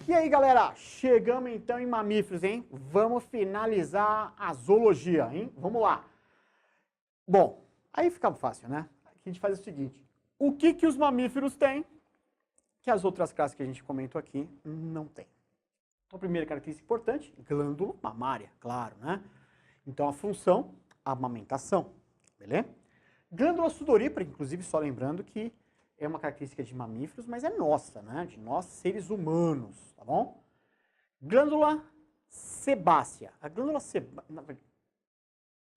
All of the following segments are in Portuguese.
E aí, galera, chegamos então em mamíferos, hein? Vamos finalizar a zoologia, hein? Vamos lá. Bom, aí fica fácil, né? A gente faz o seguinte, o que os mamíferos têm que as outras classes que a gente comentou aqui não têm? Então, a primeira característica importante, glândula mamária, claro, né? Então, a função, a amamentação, beleza? Glândula sudorípara, inclusive, só lembrando que é uma característica de mamíferos, mas é nossa, né? De nós, seres humanos, tá bom? Glândula sebácea. A glândula sebácea,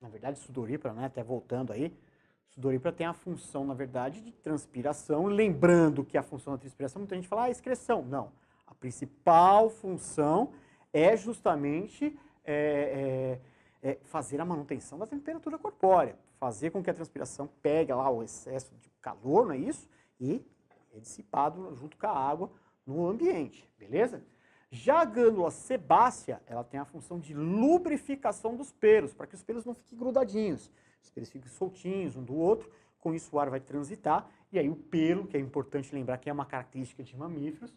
na verdade, sudorípara, né? Até voltando aí, sudorípara tem a função, na verdade, de transpiração. Lembrando que a função da transpiração, muita gente fala, excreção. Não. A principal função é justamente fazer a manutenção da temperatura corpórea. Fazer com que a transpiração pegue lá o excesso de calor, não é isso? E é dissipado junto com a água no ambiente, beleza? Já a glândula sebácea, ela tem a função de lubrificação dos pelos, para que os pelos não fiquem grudadinhos, os pelos fiquem soltinhos um do outro, com isso o ar vai transitar, e aí o pelo, que é importante lembrar que é uma característica de mamíferos,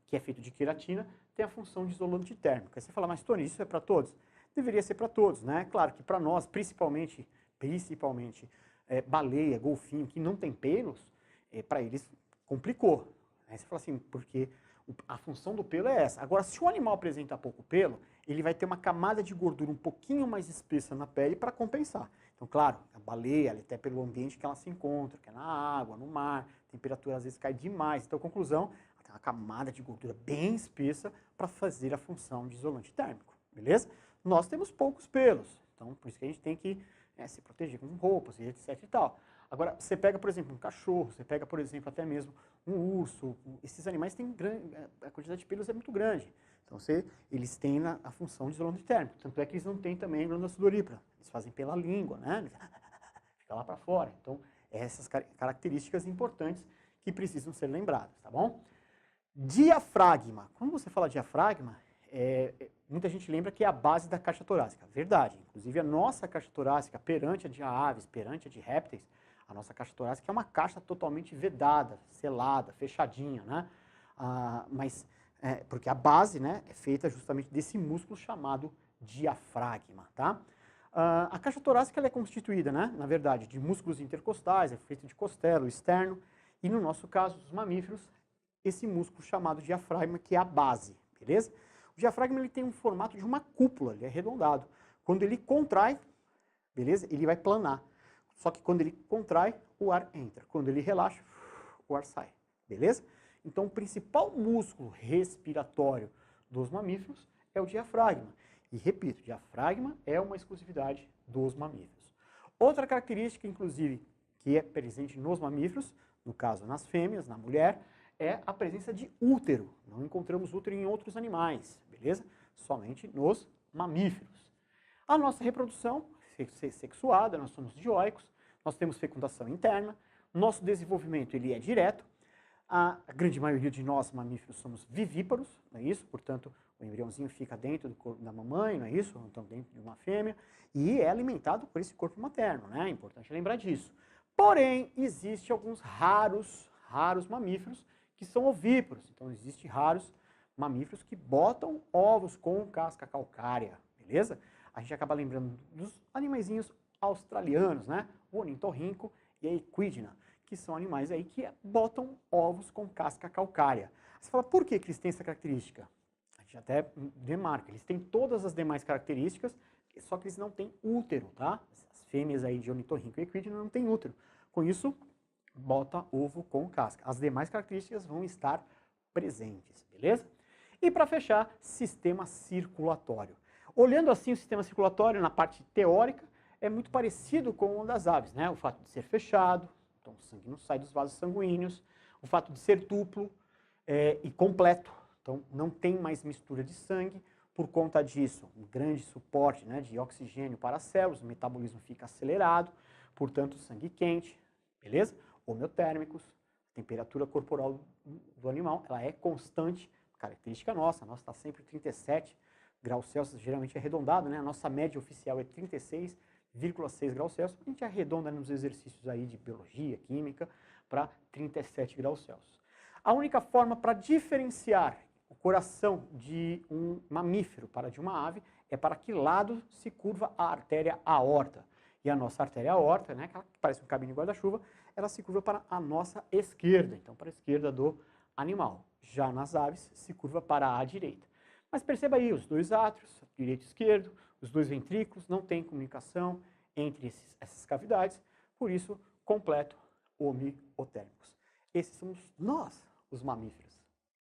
que é feito de queratina, tem a função de isolante térmico. Aí você fala, mas Tony, isso é para todos? Deveria ser para todos, né? Claro que para nós, principalmente baleia, golfinho, que não tem pelos, para eles complicou. Aí você fala assim, porque a função do pelo é essa. Agora, se o animal apresenta pouco pelo, ele vai ter uma camada de gordura um pouquinho mais espessa na pele para compensar. Então, claro, a baleia, até pelo ambiente que ela se encontra, que é na água, no mar, a temperatura às vezes cai demais. Então, conclusão, ela tem uma camada de gordura bem espessa para fazer a função de isolante térmico, beleza? Nós temos poucos pelos, então por isso que a gente tem que se proteger com roupas e etc e tal. Agora, você pega, por exemplo, um cachorro, você pega, por exemplo, até mesmo um urso, esses animais têm a quantidade de pelos é muito grande. Então, eles têm a função de isolante térmico. Tanto é que eles não têm também glândula sudorípara. Eles fazem pela língua, né? Fica lá para fora. Então, essas características importantes que precisam ser lembradas, tá bom? Diafragma. Quando você fala diafragma, muita gente lembra que é a base da caixa torácica. Verdade. Inclusive, a nossa caixa torácica, perante a de aves, perante a de répteis, a nossa caixa torácica é uma caixa totalmente vedada, selada, fechadinha, né? Porque a base, né, é feita justamente desse músculo chamado diafragma, tá? A caixa torácica ela é constituída, né, na verdade, de músculos intercostais, é feita de costela, externo, e no nosso caso, dos mamíferos, esse músculo chamado diafragma, que é a base, beleza? O diafragma ele tem um formato de uma cúpula, ele é arredondado. Quando ele contrai, beleza? Ele vai planar. Só que quando ele contrai, o ar entra. Quando ele relaxa, o ar sai, beleza? Então, o principal músculo respiratório dos mamíferos é o diafragma. E, repito, diafragma é uma exclusividade dos mamíferos. Outra característica, inclusive, que é presente nos mamíferos, no caso nas fêmeas, na mulher, é a presença de útero. Não encontramos útero em outros animais, beleza? Somente nos mamíferos. A nossa reprodução sexuada, nós somos dioicos, nós temos fecundação interna, nosso desenvolvimento ele é direto, a grande maioria de nós mamíferos somos vivíparos, não é isso? Portanto, o embriãozinho fica dentro do corpo da mamãe, não é isso? Então, dentro de uma fêmea, e é alimentado por esse corpo materno, né? É importante lembrar disso. Porém, existem alguns raros mamíferos que são ovíparos. Então, existem raros mamíferos que botam ovos com casca calcária, beleza? A gente acaba lembrando dos animaizinhos australianos, né? O ornitorrinco e a equidna, que são animais aí que botam ovos com casca calcária. Você fala, por que eles têm essa característica? A gente até demarca, eles têm todas as demais características, só que eles não têm útero, tá? As fêmeas aí de ornitorrinco e equidna não têm útero. Com isso, bota ovo com casca. As demais características vão estar presentes, beleza? E para fechar, sistema circulatório. Olhando assim o sistema circulatório na parte teórica, é muito parecido com o das aves, né? O fato de ser fechado, então o sangue não sai dos vasos sanguíneos, o fato de ser duplo e completo, então não tem mais mistura de sangue, por conta disso, um grande suporte, né, de oxigênio para as células, o metabolismo fica acelerado, portanto sangue quente, beleza? Homeotérmicos, a temperatura corporal do animal, ela é constante, característica nossa, a nossa está sempre 37 graus Celsius, geralmente é arredondado, né? A nossa média oficial é 36,6 graus Celsius, a gente arredonda nos exercícios aí de biologia, química, para 37 graus Celsius. A única forma para diferenciar o coração de um mamífero para de uma ave é para que lado se curva a artéria aorta. E a nossa artéria aorta, né, aquela que parece um cabinho de guarda-chuva, ela se curva para a nossa esquerda, então para a esquerda do animal. Já nas aves, se curva para a direita. Mas perceba aí, os dois átrios, direito e esquerdo, os dois ventrículos, não tem comunicação entre essas cavidades, por isso, completo homeotérmicos. Esses somos nós, os mamíferos.